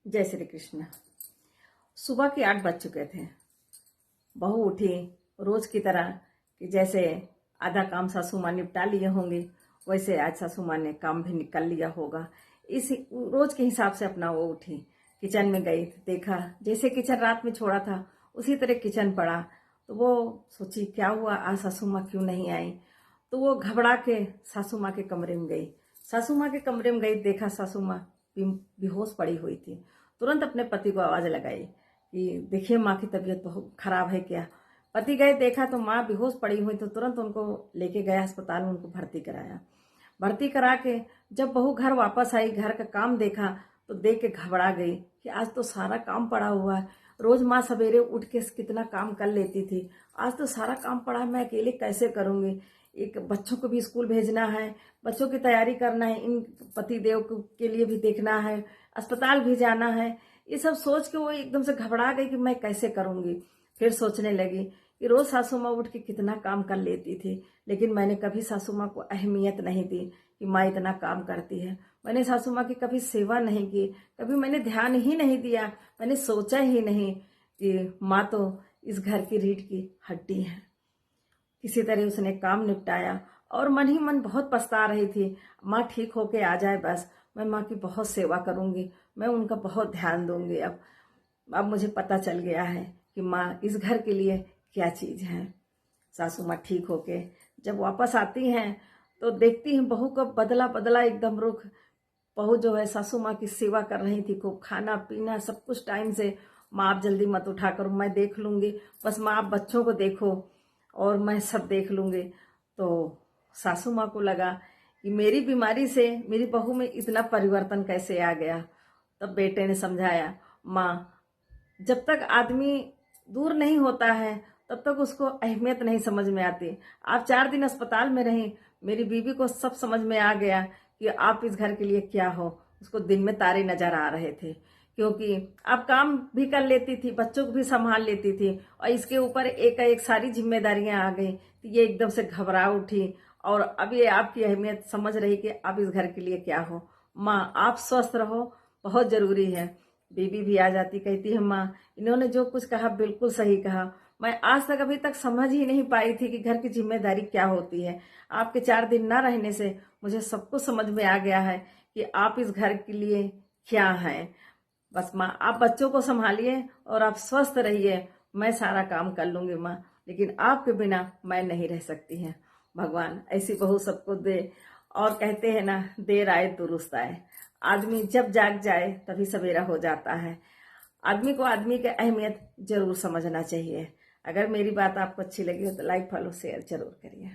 जय श्री कृष्ण। सुबह के 8 बज चुके थे। बहू उठी रोज की तरह कि जैसे आधा काम सासू माँ निपटा लिए होंगे, वैसे आज सासू माँ ने काम भी निकाल लिया होगा। इस रोज के हिसाब से अपना वो उठी, किचन में गई, देखा जैसे किचन रात में छोड़ा था उसी तरह किचन पड़ा। तो वो सोची क्या हुआ, आज सासू माँ क्यों नहीं आई। तो वो घबरा के सासू माँ के कमरे में गई। सासू माँ के कमरे में गई, देखा सासू माँ बेहोश पड़ी हुई थी। तुरंत अपने पति को आवाज लगाई कि देखिए माँ की तबीयत बहुत खराब है क्या। पति गए, देखा तो माँ बेहोश पड़ी हुई, तो तुरंत उनको लेके गया अस्पताल में, उनको भर्ती कराया। भर्ती करा के जब बहू घर वापस आई, घर का काम देखा तो देख के घबरा गई कि आज तो सारा काम पड़ा हुआ है। रोज माँ सवेरे उठ के कितना काम कर लेती थी, आज तो सारा काम पड़ा है, मैं अकेले कैसे करूंगी। एक बच्चों को भी स्कूल भेजना है, बच्चों की तैयारी करना है, इन पतिदेव के लिए भी देखना है, अस्पताल भी जाना है। ये सब सोच के वो एकदम से घबरा गई कि मैं कैसे करूंगी। फिर सोचने लगी कि रोज सासू माँ उठ के कितना काम कर लेती थी, लेकिन मैंने कभी सासू माँ को अहमियत नहीं दी कि माँ इतना काम करती है। मैंने सासू माँ की कभी सेवा नहीं की, कभी मैंने ध्यान ही नहीं दिया, मैंने सोचा ही नहीं कि माँ तो इस घर की रीढ़ की हड्डी है। किसी तरह उसने काम निपटाया और मन ही मन बहुत पछता रही थी। माँ ठीक होके आ जाए बस, मैं माँ की बहुत सेवा करूंगी, मैं उनका बहुत ध्यान दूंगी। अब मुझे पता चल गया है कि माँ इस घर के लिए क्या चीज है। सासू माँ ठीक होके जब वापस आती हैं तो देखती हैं बहू का बदला बदला एकदम रुख। बहू जो है सासू माँ की सेवा कर रही थी, खूब खाना पीना सब कुछ टाइम से। माँ आप जल्दी मत उठा करो, मैं देख लूंगी, बस माँ आप बच्चों को देखो और मैं सब देख लूंगी। तो सासू माँ को लगा कि मेरी बीमारी से मेरी बहू में इतना परिवर्तन कैसे आ गया। तब बेटे ने समझाया, माँ जब तक आदमी दूर नहीं होता है तब तक उसको अहमियत नहीं समझ में आती। आप 4 दिन अस्पताल में रही, मेरी बीवी को सब समझ में आ गया कि आप इस घर के लिए क्या हो। उसको दिन में तारे नजर आ रहे थे, क्योंकि आप काम भी कर लेती थी, बच्चों को भी संभाल लेती थी, और इसके ऊपर एक एक सारी जिम्मेदारियां आ गई। तो ये एकदम से घबरा उठी और अब ये आपकी अहमियत समझ रही कि आप इस घर के लिए क्या हो। माँ आप स्वस्थ रहो, बहुत जरूरी है। बीबी भी आ जाती, कहती है माँ इन्होंने जो कुछ कहा बिल्कुल सही कहा, मैं आज तक अभी तक समझ ही नहीं पाई थी कि घर की जिम्मेदारी क्या होती है। आपके 4 दिन ना रहने से मुझे सब कुछ समझ में आ गया है कि आप इस घर के लिए क्या हैं। बस माँ आप बच्चों को संभालिए और आप स्वस्थ रहिए, मैं सारा काम कर लूंगी माँ, लेकिन आपके बिना मैं नहीं रह सकती है। भगवान ऐसी बहू सबको दे। और कहते हैं ना, देर आए दुरुस्त आए। आदमी जब जाग जाए तभी सवेरा हो जाता है। आदमी को आदमी की अहमियत जरूर समझना चाहिए। अगर मेरी बात आपको अच्छी लगी हो तो लाइक फॉलो शेयर जरूर करिए।